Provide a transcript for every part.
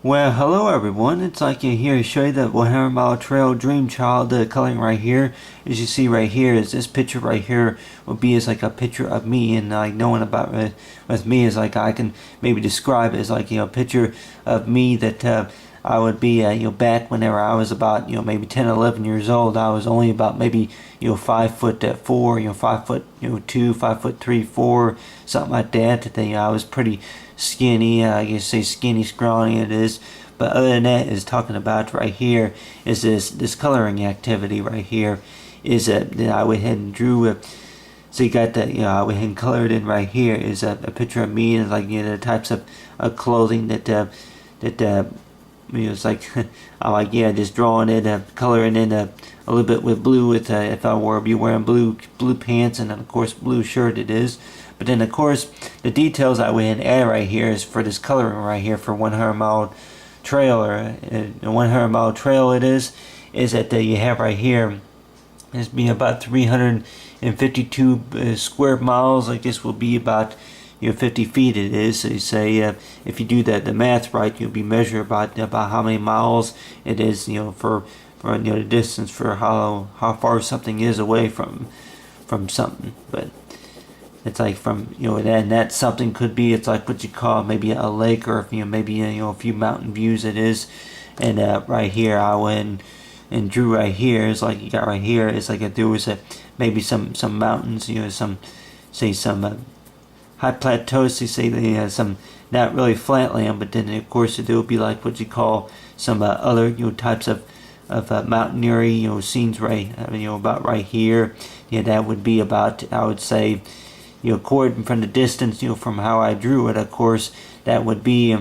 Well, hello everyone. It's like you here to show you the 100 Mile Trail Dream Child coloring right here. As you see right here, is this picture right here will be as like a picture of me, and like knowing about with me is like I can maybe describe it as like a picture of me that I would be back whenever I was about maybe 10 11 years old. I was only about maybe 5'4", 5'2", 5'3", 4", something like that. I was pretty skinny. I guess say skinny, scrawny it is. But other than that, is talking about right here is this coloring activity right here is that I went ahead and drew. So you got that, I went ahead and colored in right here is a picture of me, and like the types of clothing that it's like I like just drawing it, coloring in a little bit with blue. With if I were be wearing blue pants, and then of course blue shirt it is. But then of course the details I went and add right here is for this coloring right here for 100 Mile Trail, or 100 Mile Trail it is that you have right here. It's be about 352 square miles. I guess will be about 50 feet it is. So you say if you do the math right, you'll be measuring about how many miles it is, for the distance for how far something is away from something. But it's like from and that something could be, it's like what you call maybe a lake, or maybe a few mountain views it is. And right here I went and drew right here. It's like you got right here. It's like there was maybe some mountains, some high plateaus. They say they have some not really flat land, but then of course there will be like what you call some other types of mountaineering scenes right about right here. That would be about, I would say, according from the distance from how I drew it, of course that would be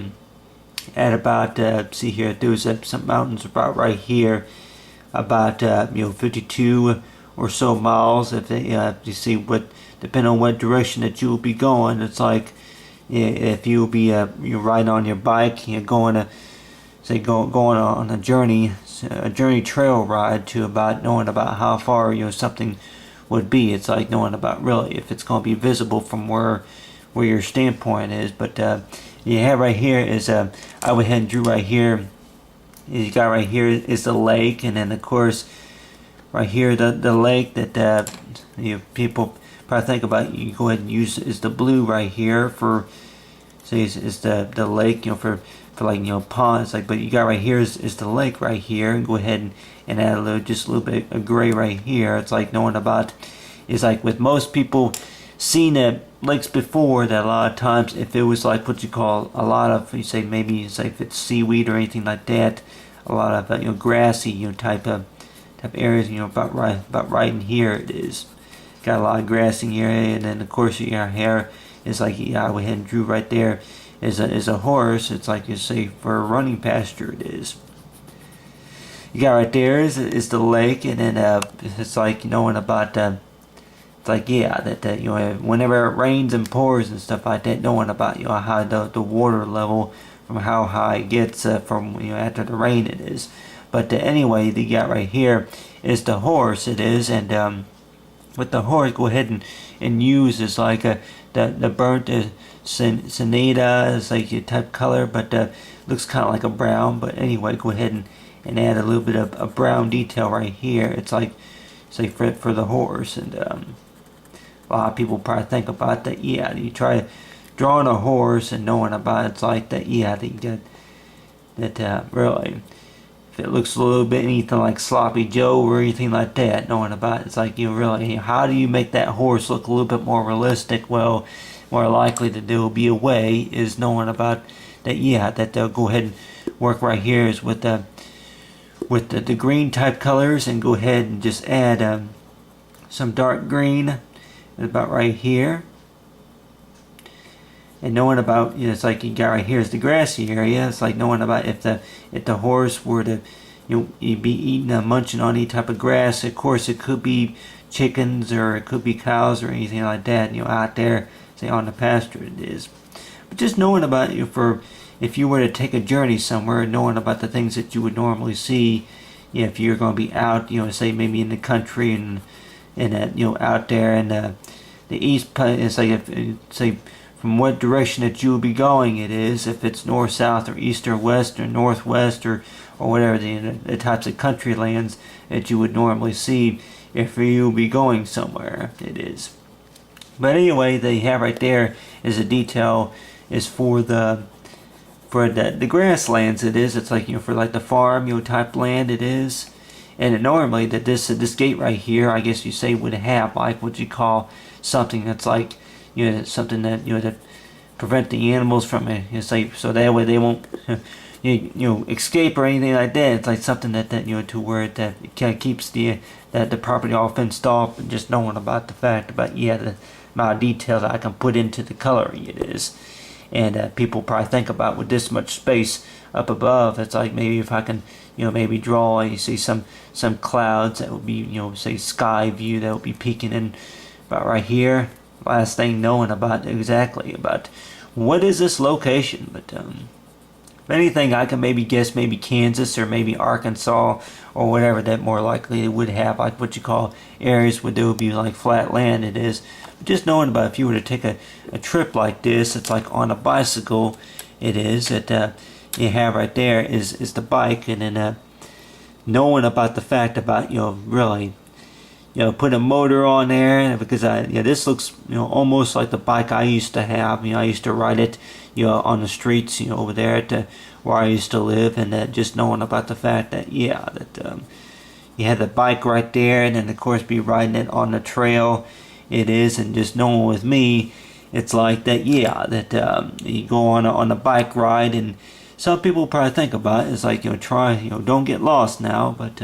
at about see here, there was some mountains about right here, about 52 or so miles. If they you see what, depending on what direction that you will be going, it's like if you will be you ride on your bike, going to say going on a journey trail ride to about knowing about how far something would be. It's like knowing about really if it's going to be visible from where your standpoint is. But you have right here is I went ahead and drew right here. You got right here is the lake, and then of course right here the lake that people probably think about. You go ahead and use is the blue right here for say is the lake for like ponds, like. But you got right here is the lake right here, and go ahead and add just a little bit of gray right here. It's like knowing about is like with most people seen lakes before, that a lot of times if it was like what you call a lot of, you say maybe say if it's seaweed or anything like that, a lot of grassy type of areas, about right in here it is got a lot of grassy area. And then of course your hair is like I went ahead and drew right there is a horse. It's like you say for a running pasture it is. You got right there is the lake, and then it's like knowing about it's like that whenever it rains and pours and stuff like that, knowing about how the water level from how high it gets from after the rain it is. But anyway, you got right here is the horse it is. And with the horse, go ahead and use is like the burnt Seneda is like your type color, but looks kind of like a brown. But anyway, go ahead and add a little bit of a brown detail right here. It's like say for the horse. And a lot of people probably think about that. You try drawing a horse and knowing about it's like that. That you get that really. If it looks a little bit anything like Sloppy Joe or anything like that, knowing about it, it's like really, how do you make that horse look a little bit more realistic? Well, more likely that there will be a way is knowing about that. That they'll go ahead and work right here is with the green type colors, and go ahead and just add some dark green about right here. And knowing about it's like you got right here is the grassy area. It's like knowing about if the horse were to you'd be eating munching on any type of grass. Of course it could be chickens, or it could be cows or anything like that out there say on the pasture it is. But just knowing about for if you were to take a journey somewhere, knowing about the things that you would normally see if you're going to be out say maybe in the country and out there in the east. It's like if say from what direction that you'll be going it is, if it's north, south, or east, or west, or northwest, or whatever the types of country lands that you would normally see if you'll be going somewhere it is. But anyway, they have right there is a detail is for the grasslands it is. It's like, for like the farm, type land it is. And normally that this gate right here, I guess you say, would have like what you call something that's like, something that, that prevent the animals from it's like, so that way they won't escape or anything like that. It's like something that to where that kind of keeps the property all fenced off, and just knowing about the fact about the amount of detail that I can put into the coloring it is. And people probably think about with this much space up above, it's like maybe if I can, maybe draw, you see some clouds that would be, say sky view that would be peeking in about right here. Last thing knowing about exactly about what is this location, but if anything, I can maybe guess maybe Kansas or maybe Arkansas or whatever that more likely it would have like what you call areas where there would be like flat land it is. But just knowing about if you were to take a trip like this, it's like on a bicycle it is that you have right there is the bike, and then knowing about the fact about really put a motor on there, because this looks almost like the bike I used to have. I used to ride it on the streets over there at where I used to live, and just knowing about the fact that you had the bike right there, and then of course be riding it on the trail it is, and just knowing with me it's like that you go on a bike ride, and some people probably think about it, it's like try don't get lost now, but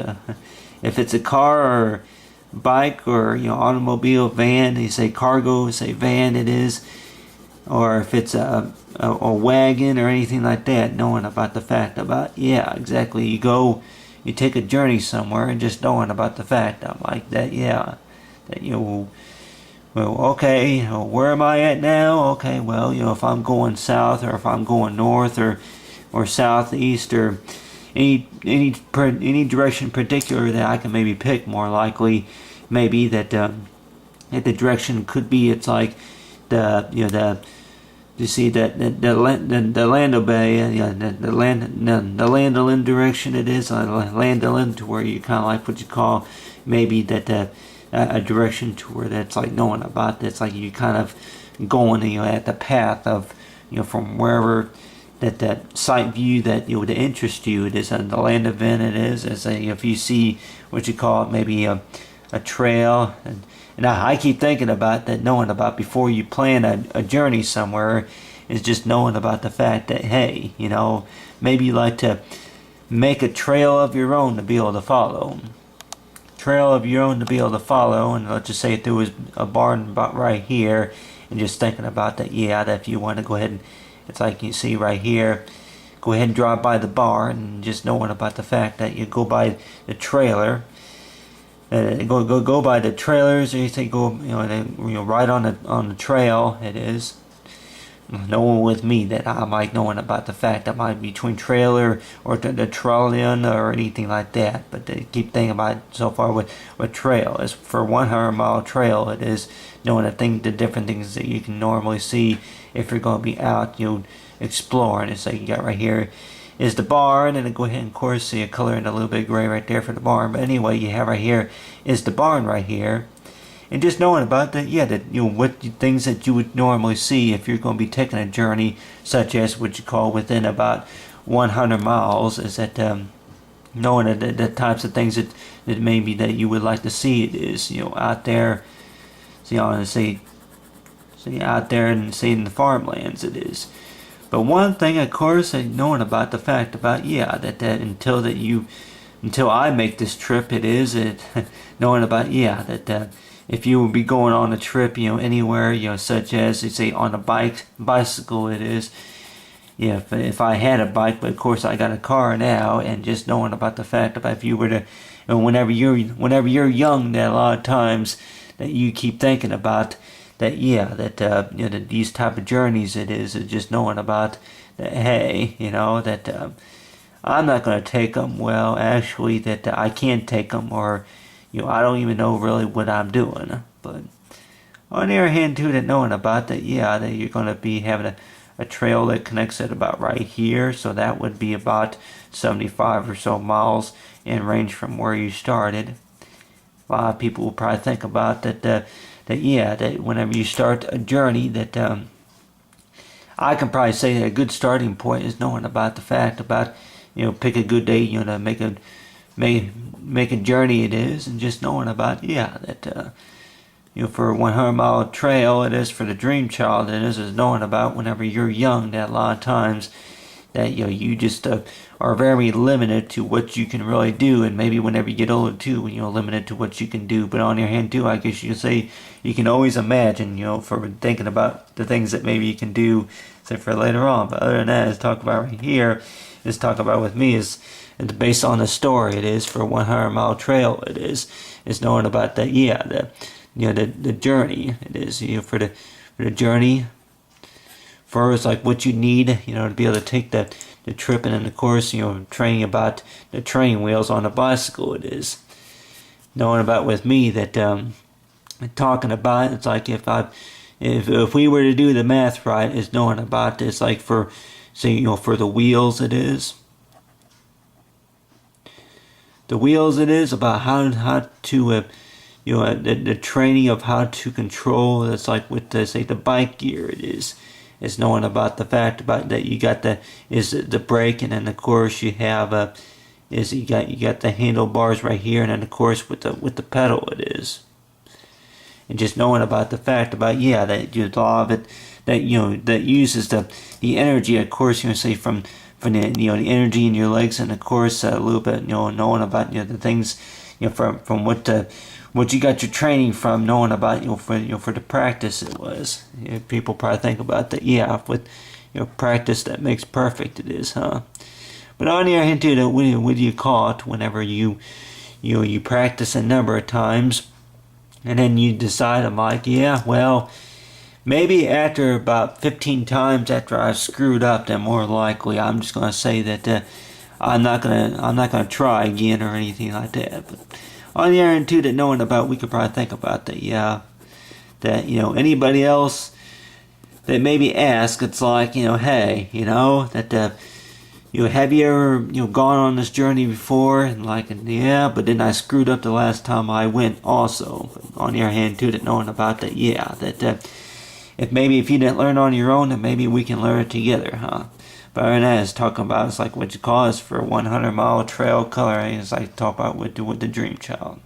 if it's a car or bike or automobile, van, they say cargo, say van it is, or if it's a wagon or anything like that, knowing about the fact about exactly you take a journey somewhere, and just knowing about the fact I'm like that well, okay, where am I at now? Okay, well, if I'm going south, or if I'm going north, or southeast, or any direction particular that I can maybe pick, more likely maybe that the direction could be, it's like you see that the Lando Bay, the Landolin direction it is, Landolin, to where you kind of like what you call maybe that a direction to where that's like knowing about that's like you kind of going at the path of from wherever that sight view that would interest you. It is on the land event it is, as if you see what you call it maybe a trail, and I keep thinking about that, knowing about before you plan a journey somewhere is just knowing about the fact that hey, maybe you like to make a trail of your own to be able to follow. And let's just say if there was a barn about right here, and just thinking about that that if you want to go ahead and it's like you see right here, go ahead and drive by the barn, and just knowing about the fact that you go by the trailer, go by the trailers, or you say go right on the trail it is. Knowing with me that I might knowing about the fact that might be between trailer or the trolleyon or anything like that, but they keep thinking about it so far with trail is for 100-mile trail it is knowing the different things that you can normally see if you're going to be out exploring. It's like you got right here is the barn, and then go ahead and of course see a color in a little bit gray right there for the barn, but anyway you have right here is the barn right here. And just knowing about that, what things that you would normally see if you're going to be taking a journey, such as what you call within about 100 miles, is that knowing the types of things that maybe that you would like to see it is, out there, out there and seeing the farmlands it is. But one thing, of course, knowing about the fact about that until I make this trip, it is knowing about that. If you would be going on a trip, anywhere, such as you say on a bicycle, it is. If I had a bike, but of course I got a car now, and just knowing about the fact about if you were to, whenever you're young, that a lot of times that you keep thinking about that, that these type of journeys it is just knowing about that. Hey, that I'm not going to take them. Well, actually, that I can't take them, or I don't even know really what I'm doing. But On the other hand, too, that knowing about that, yeah, that you're going to be having a trail that connects it about right here, so that would be about 75 or so miles in range from where you started. A lot of people will probably think about that, that whenever you start a journey, that I can probably say that a good starting point is knowing about the fact about, pick a good day, to make a journey it is, and just knowing about, that for a 100-mile trail it is, for the Dream Child it is knowing about whenever you're young, that a lot of times that you just are very limited to what you can really do, and maybe whenever you get older too, limited to what you can do. But on the other hand too, I guess you could say you can always imagine, for thinking about the things that maybe you can do, say, for later on. But other than that, as talk about right here, is talk about with me is it's based on the story. It is for a 100-mile trail. It is knowing about that. The journey. It is for the journey. First, like what you need, to be able to take the trip, and then of course, training about the training wheels on the bicycle. It is knowing about with me that talking about it's like if we were to do the math right, is knowing about this, like for say for the wheels. It is the wheels. It is about how to the training of how to control. That's like with say the bike gear. It is knowing about the fact about that you got the brake, and then of course you have you got the handlebars right here, and then of course with the pedal. It is, and just knowing about the fact about that you law of it, that that uses the energy, of course, say from the the energy in your legs, and of course a little bit knowing about the things from what you got your training from, knowing about for the practice. It was people probably think about that with practice that makes perfect. It is, huh? But on the other hand too, that what do you call it whenever you practice a number of times, and then you decide, I'm like, well, maybe after about 15 times after I've screwed up, then more likely I'm just gonna say that I'm not gonna try again or anything like that. But on the other hand too, that knowing about, we could probably think about that, that anybody else that maybe ask, it's like, hey, that have you ever gone on this journey before, and like, but then I screwed up the last time I went also. But on the other hand too, that knowing about that, that if you didn't learn on your own, then maybe we can learn it together, huh? But other than that, it's talking about, it's like what you call is for a 100-mile trail coloring. It's like talk about with the Dream Child.